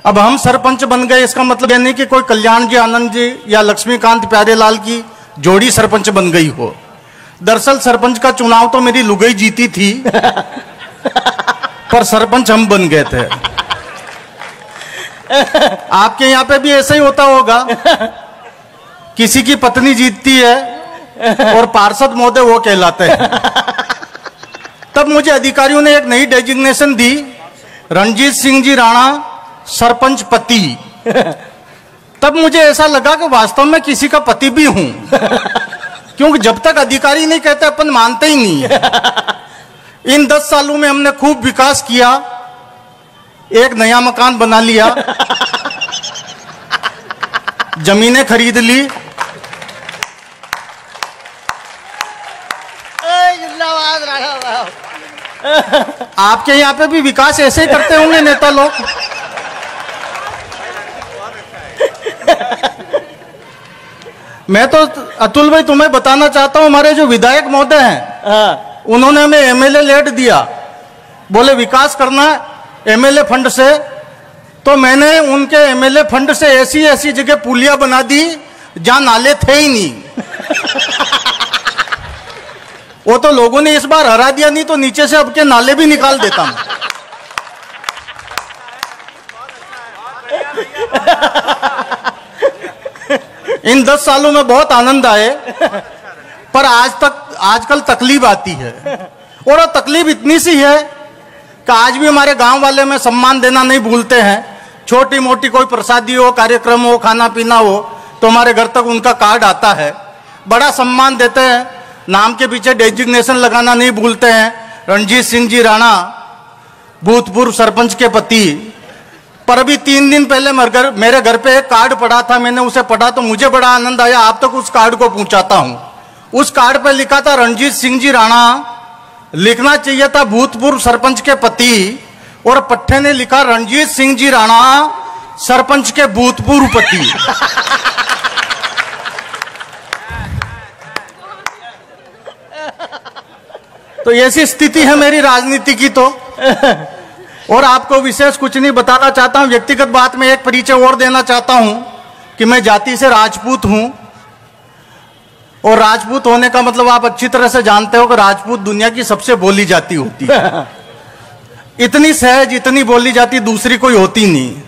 अब हम सरपंच बन गए, इसका मतलब यह नहीं कि कोई कल्याण जी आनंद जी या लक्ष्मीकांत प्यारेलाल की जोड़ी सरपंच बन गई हो। दरअसल सरपंच का चुनाव तो मेरी लुगाई जीती थी पर सरपंच हम बन गए थे। आपके यहाँ पे भी ऐसा ही होता होगा, किसी की पत्नी जीतती है और पार्षद महोदय वो कहलाते हैं। तब मुझे अधिकारियों ने एक नई डेजिग्नेशन दी, रणजीत सिंह जी राणा सरपंच पति। तब मुझे ऐसा लगा कि वास्तव में किसी का पति भी हूं, क्योंकि जब तक अधिकारी नहीं कहते अपन मानते ही नहीं। इन 10 सालों में हमने खूब विकास किया, एक नया मकान बना लिया, जमीनें खरीद ली। आपके यहाँ पे भी विकास ऐसे ही करते होंगे नेता लोग। मैं तो अतुल भाई तुम्हें बताना चाहता हूं, हमारे जो विधायक महोदय हैं उन्होंने हमें एमएलए लेट दिया, बोले विकास करना एमएलए फंड से। तो मैंने उनके एमएलए फंड से ऐसी ऐसी जगह पुलिया बना दी जहां नाले थे ही नहीं। वो तो लोगों ने इस बार हरा दिया, नहीं तो नीचे से अब के नाले भी निकाल देता हूं। इन 10 सालों में बहुत आनंद आए, पर आजकल तकलीफ आती है। और वो तकलीफ इतनी सी है कि आज भी हमारे गांव वाले में सम्मान देना नहीं भूलते हैं। छोटी मोटी कोई प्रसादी हो, कार्यक्रम हो, खाना पीना हो, तो हमारे घर तक उनका कार्ड आता है, बड़ा सम्मान देते हैं। नाम के पीछे डेजिग्नेशन लगाना नहीं भूलते हैं, रणजीत सिंह जी राणा भूतपूर्व सरपंच के पति। पर अभी 3 दिन पहले मेरे घर पे एक कार्ड पड़ा था, मैंने उसे पढ़ा तो मुझे बड़ा आनंद आया। आप तक उस कार्ड को पहुंचाता हूं। उस कार्ड पे लिखा था रणजीत सिंह जी राणा, लिखना चाहिए था भूतपूर्व सरपंच के पति, और पट्टे ने लिखा रणजीत सिंह जी राणा सरपंच के भूतपूर्व पति। तो ऐसी स्थिति है मेरी राजनीति की। तो और आपको विशेष कुछ नहीं बताना चाहता हूं, व्यक्तिगत बात में एक परिचय और देना चाहता हूं कि मैं जाति से राजपूत हूं। और राजपूत होने का मतलब आप अच्छी तरह से जानते हो कि राजपूत दुनिया की सबसे बोली जाती होती है। इतनी सहज, इतनी बोली जाती दूसरी कोई होती नहीं।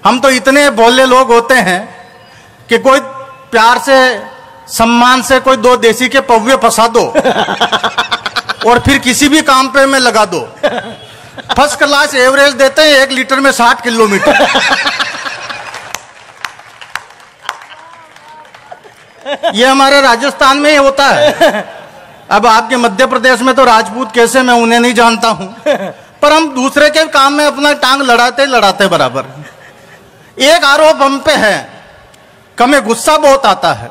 हम तो इतने भोले लोग होते हैं कि कोई प्यार से, सम्मान से कोई 2 देसी के पौवे फंसा दो और फिर किसी भी काम पे में लगा दो, फर्स्ट क्लास एवरेज देते हैं 1 लीटर में 60 किलोमीटर। ये हमारे राजस्थान में ही होता है। अब आपके मध्य प्रदेश में तो राजपूत कैसे, मैं उन्हें नहीं जानता हूं, पर हम दूसरे के काम में अपना टांग लड़ाते बराबर। एक आरोप हम पे है कि हमें गुस्सा बहुत आता है,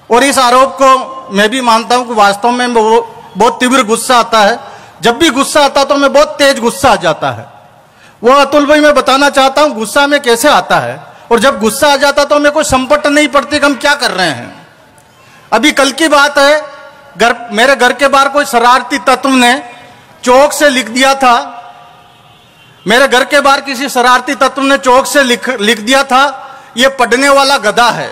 और इस आरोप को मैं भी मानता हूं कि वास्तव में वो बहुत तीव्र गुस्सा आता है। जब भी गुस्सा आता तो मैं बहुत तेज गुस्सा आ जाता है। वो अतुल भाई मैं बताना चाहता हूं गुस्सा में कैसे आता है, और जब गुस्सा आ जाता तो हमें कोई संपट नहीं पड़ती कि हम क्या कर रहे हैं। अभी कल की बात है, मेरे घर के बाहर कोई शरारती तत्व ने चौक से लिख दिया था, मेरे घर के बाहर किसी शरारती तत्व ने चौक से लिख दिया था, ये पढ़ने वाला गधा है।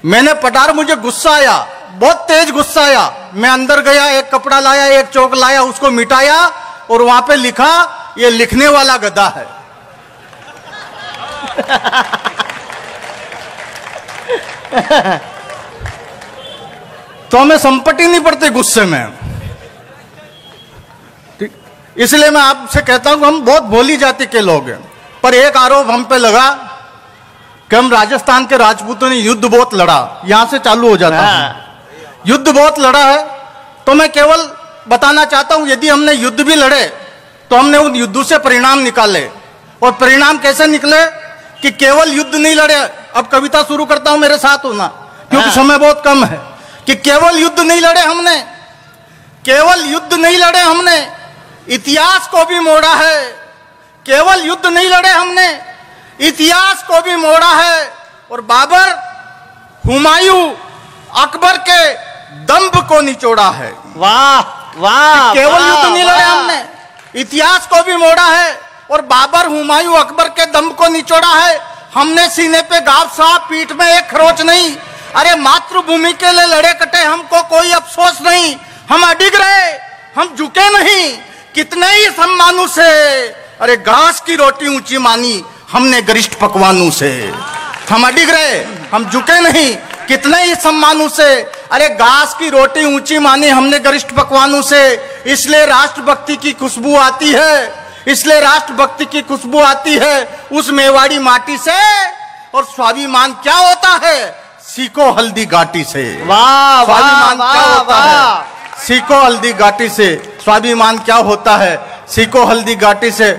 मैंने पढ़ा, मुझे गुस्सा आया, बहुत तेज गुस्सा आया। मैं अंदर गया, एक कपड़ा लाया, एक चौक लाया, उसको मिटाया और वहां पे लिखा ये लिखने वाला गधा है। तो हमें संपट ही नहीं पड़ती गुस्से में। इसलिए मैं आपसे कहता हूं कि हम बहुत भोली जाति के लोग हैं। पर एक आरोप हम पे लगा कि हम राजस्थान के राजपूतों ने युद्ध बहुत लड़ा। यहां से चालू हो जाता है, युद्ध बहुत लड़ा है। तो मैं केवल बताना चाहता हूं, यदि हमने युद्ध भी लड़े तो हमने उन युद्धों से परिणाम निकाले। और परिणाम कैसे निकले कि केवल युद्ध नहीं लड़े। अब कविता शुरू करता हूं, मेरे साथ होना क्योंकि समय बहुत कम है। कि केवल युद्ध नहीं लड़े हमने, केवल युद्ध नहीं लड़े हमने, इतिहास को भी मोड़ा है। केवल युद्ध नहीं लड़े हमने, इतिहास को भी मोड़ा है। और बाबर, हुमायूं, अकबर के दंभ को निचोड़ा है। वाह वाह, केवल युद्ध नहीं लड़े हमने, इतिहास को भी मोड़ा है और बाबर हुमायूं अकबर के दम को निचोड़ा है। हमने सीने पे गाव साहब, पीठ में एक खरोच नहीं। अरे मातृभूमि के लिए लड़े कटे, हमको कोई अफसोस नहीं। हम अडिग रहे, हम झुके नहीं, कितने ही सम्मानों से। अरे घास की रोटी ऊंची मानी हमने गरिष्ठ पकवानों से। हम अडिग रहे, हम झुके नहीं, कितने ही सम्मानों से। अरे घास की रोटी ऊंची मानी हमने गरिष्ठ पकवानों से। इसलिए राष्ट्रभक्ति की खुशबू आती है, इसलिए राष्ट्रभक्ति की खुशबू आती है उस मेवाड़ी माटी से। और स्वाभिमान क्या होता है? सीखो हल्दी घाटी से। वाह स्वाभिमान वाह क्या होता वाह। है? सीखो हल्दी घाटी से। स्वाभिमान क्या होता है? सीखो हल्दी घाटी से।